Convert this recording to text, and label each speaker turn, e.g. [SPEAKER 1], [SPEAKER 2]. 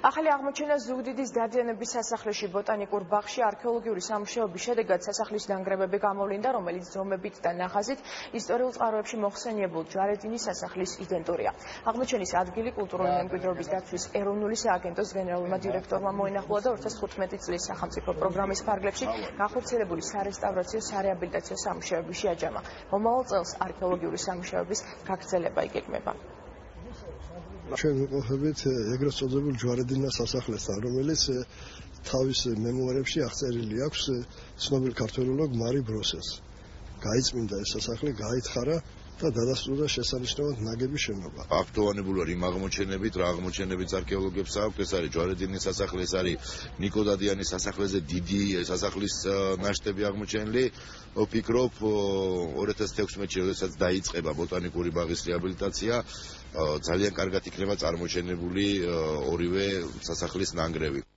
[SPEAKER 1] ახალი აღმოჩენა ზუგდიდის დადიანების სასახლეში ბოტანიკურ ბაღში არქეოლოგიური სამუშაოების შედეგად სასახლის ნანგრევები გამოვლინდა, რომელიც ზომებით და ნახაზით ისტორიულ წყაროებში მოხსენიებულ ჯვარედინის სასახლის იდენტურია. აღმოჩენის ადგილი კულტურული მემკვიდრეობის დაცვის ეროვნული სააგენტოს გენერალურმა დირექტორმა მოინახულა და 2015 წლის სახელმწიფო პროგრამის ფარგლებში გახორციელებული სარესტავრაციო სარეაბილიტაციო სამუშაოები შეაჯამა. მომავალ წელს არქეოლოგიური სამუშაოების გაგრძელება იგეგმება.
[SPEAKER 2] ჩვენ ვიმყოფებით ეგრეთ წოდებულ ჯვარედინას სასახლესთან, რომელიც თავის მემუარებში აღწერილი აქვს ცნობილ ქართველოლოგ მარი ბროსეს. გაიწმინდა ეს სასახლე, გაითხარა და დადასტურდა შესანიშნავად ნაგები შენობა.
[SPEAKER 3] აქტუალურია იმ აღმოჩენებით, რა აღმოჩენებიც არქეოლოგებს აქვს, ეს არის ჯვარედინის სასახლე, ეს არის ნიკო დადიანის სასახლეზე დიდი სასახლის ნაშთები აღმოჩენილი. ვფიქრობ 2016 წელს, როდესაც დაიწყება ბოტანიკური ბაღის რეაბილიტაცია, ძალიან კარგად იქნება წარმოჩენებული ორივე სასახლის ნანგრევი.